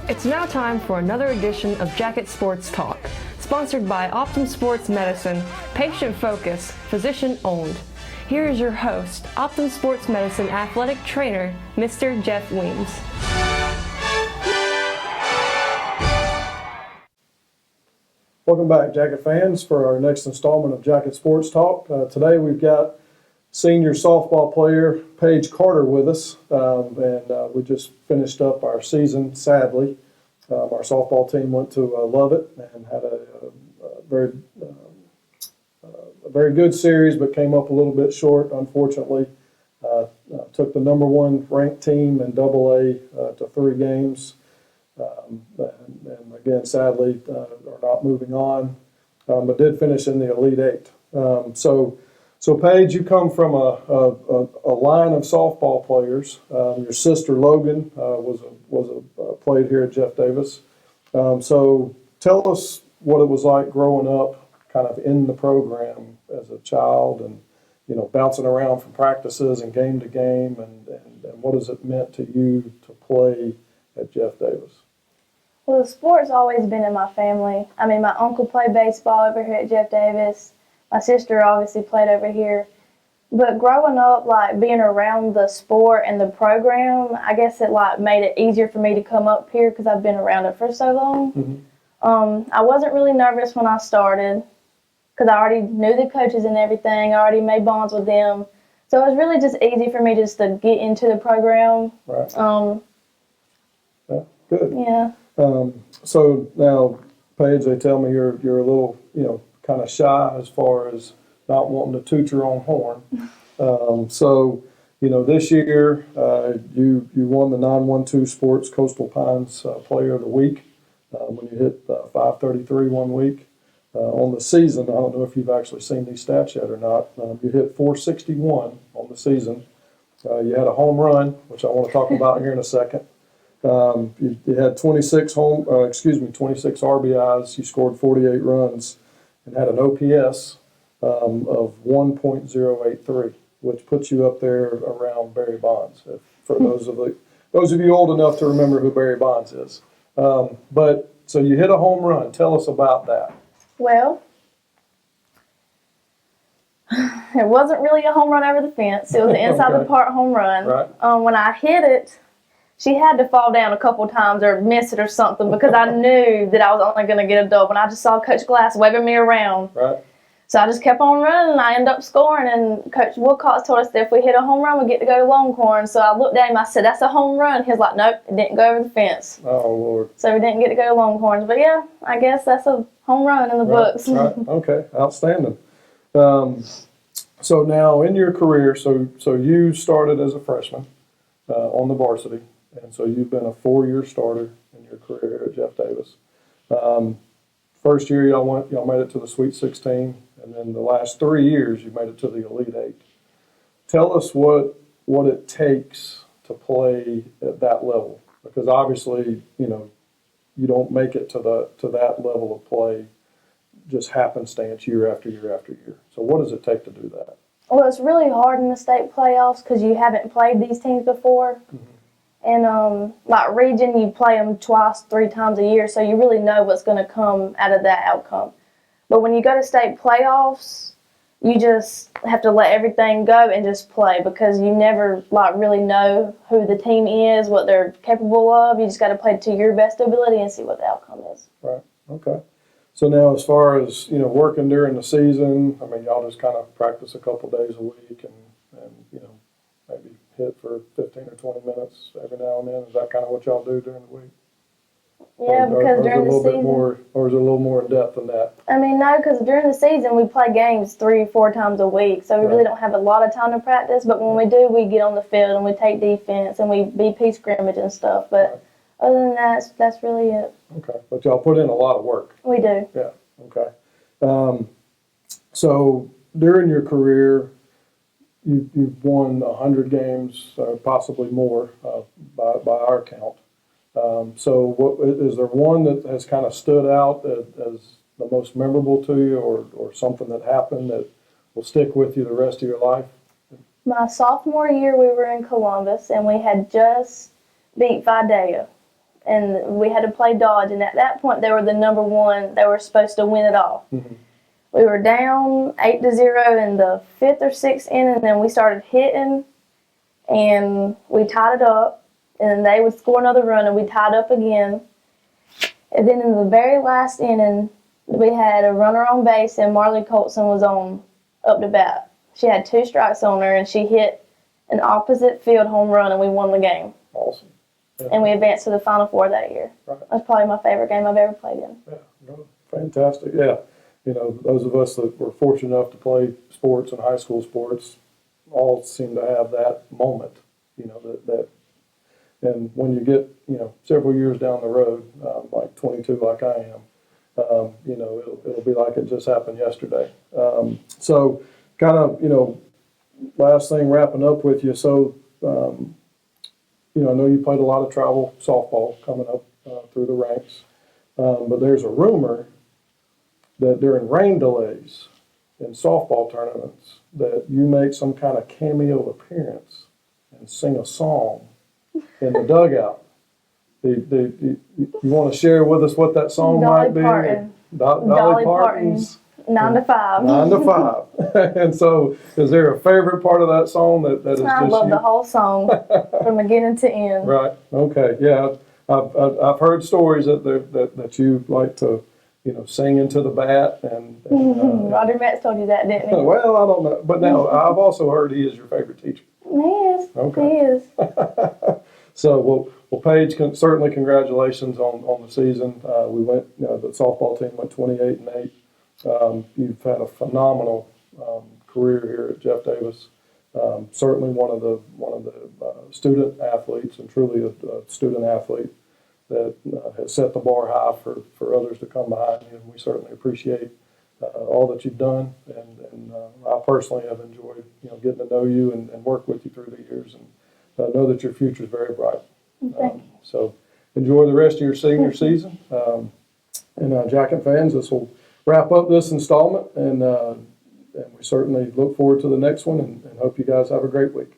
It's now time for another edition of Jacket Sports Talk, sponsored by Optim Sports Medicine, patient-focused, physician-owned. Here is your host, Optim Sports Medicine athletic trainer, Mr. Jeff Weems. Welcome back, Jacket fans, for our next installment of Jacket Sports Talk. Today we've got senior softball player Paige Carter with us, and we just finished up our season, sadly. Our softball team went to Lovett and had a very good series, but came up a little bit short, unfortunately. Took the number one ranked team in AA to 3 games. And again, sadly, are not moving on, but did finish in the Elite Eight. So Paige, you come from a line of softball players. Your sister Logan played here at Jeff Davis. So tell us what it was like growing up, kind of in the program as a child, and bouncing around from practices and game to game, and what has it meant to you to play at Jeff Davis? Well, the sport's always been in my family. I mean, my uncle played baseball over here at Jeff Davis. My sister obviously played over here. But growing up, being around the sport and the program, I guess it, made it easier for me to come up here because I've been around it for so long. Mm-hmm. I wasn't really nervous when I started because I already knew the coaches and everything. I already made bonds with them. So it was really just easy for me just to get into the program. Right. Yeah, good. Yeah. So now, Paige, they tell me you're a little, kind of shy as far as not wanting to toot your own horn. So, this year you won the 912 Sports Coastal Pines Player of the Week when you hit 533 one week. On the season, I don't know if you've actually seen these stats yet or not. You hit 461 on the season. You had a home run, which I want to talk about here in a second. You had 26 RBIs. You scored 48 runs and had an OPS of 1.083, which puts you up there around Barry Bonds. For those of you old enough to remember who Barry Bonds is. But so you hit a home run. Tell us about that. Well, it wasn't really a home run over the fence. It was an inside the park home run. Right. When I hit it, she had to fall down a couple times or miss it or something because I knew that I was only going to get a double. And I just saw Coach Glass waving me around. Right. So I just kept on running, and I ended up scoring. And Coach Wilcox told us that if we hit a home run, we get to go to Longhorn. So I looked at him. I said, "That's a home run." He was like, "Nope, it didn't go over the fence." Oh, Lord. So we didn't get to go to Longhorns. But, yeah, I guess that's a home run in the books. Right. Okay. Outstanding. So now in your career, so you started as a freshman on the varsity. And so you've been a 4-year starter in your career at Jeff Davis. First year y'all made it to the Sweet 16, and then the last 3 years you made it to the Elite Eight. Tell us what it takes to play at that level, because obviously you don't make it to that level of play just happenstance year after year after year. So what does it take to do that? Well, it's really hard in the state playoffs because you haven't played these teams before. Mm-hmm. And region, you play them 2-3 times a year, so you really know what's going to come out of that outcome. But when you go to state playoffs, you just have to let everything go and just play because you never really know who the team is, what they're capable of. You just got to play to your best ability and see what the outcome is. Right. Okay. So now, as far as working during the season, I mean, y'all just kind of practice a couple days a week and maybe hit for 15 or 20 minutes every now and then. Is that kind of what y'all do during the week? Yeah, because during the season. Or is it a little more in depth than that? I mean, no, because during the season we play games 3 or 4 times a week, so we really don't have a lot of time to practice. But when we do, we get on the field and we take defense and we BP scrimmage and stuff. But other than that, that's really it. Okay, but y'all put in a lot of work. We do. Yeah. Okay. So during your career, you've won 100 games, possibly more, by our count. So is there one that has kind of stood out as the most memorable to you, or something that happened that will stick with you the rest of your life? My sophomore year, we were in Columbus, and we had just beat Videa and we had to play dodge. And at that point, they were the number one. They were supposed to win it all. Mm-hmm. We were down 8-0 in the 5th or 6th inning, and then we started hitting, and we tied it up. And they would score another run, and we tied up again. And then in the very last inning, we had a runner on base, and Marley Colson was on up to bat. She had 2 strikes on her, and she hit an opposite field home run, and we won the game. Awesome. Yeah. And we advanced to the Final Four that year. Right. That's probably my favorite game I've ever played in. Yeah, no, fantastic. Yeah, you know, those of us that were fortunate enough to play sports and high school sports all seem to have that moment, you know, that and when you get, you know, several years down the road, like 22 like I am, you know, it'll be like it just happened yesterday. So kind of, you know, last thing wrapping up with you. So, you know, I know you played a lot of travel softball coming up through the ranks, but there's a rumor that during rain delays in softball tournaments that you make some kind of cameo appearance and sing a song in the dugout. You want to share with us what that song Dolly might be? Parton. Dolly Parton's 9 to 5. 9 to 5. And so, is there a favorite part of that song that is just I love you? the whole song from beginning to end. Right. Okay. Yeah. I've heard stories that you like to, you know, sing into the bat and Roger Metz told you that, didn't he? well, I don't know, but now I've also heard he is your favorite teacher. He is. Okay. He is. So, well, Paige, certainly congratulations on the season. We went, you know, the softball team went 28-8. You've had a phenomenal career here at Jeff Davis. Certainly one of the student athletes, and truly a student athlete that has set the bar high for others to come behind you. And we certainly appreciate all that you've done. And I personally have enjoyed, you know, getting to know you and work with you through the years. And I know that your future is very bright. Thank you. So enjoy the rest of your senior season. And Jacket fans, this will wrap up this installment, and we certainly look forward to the next one and hope you guys have a great week.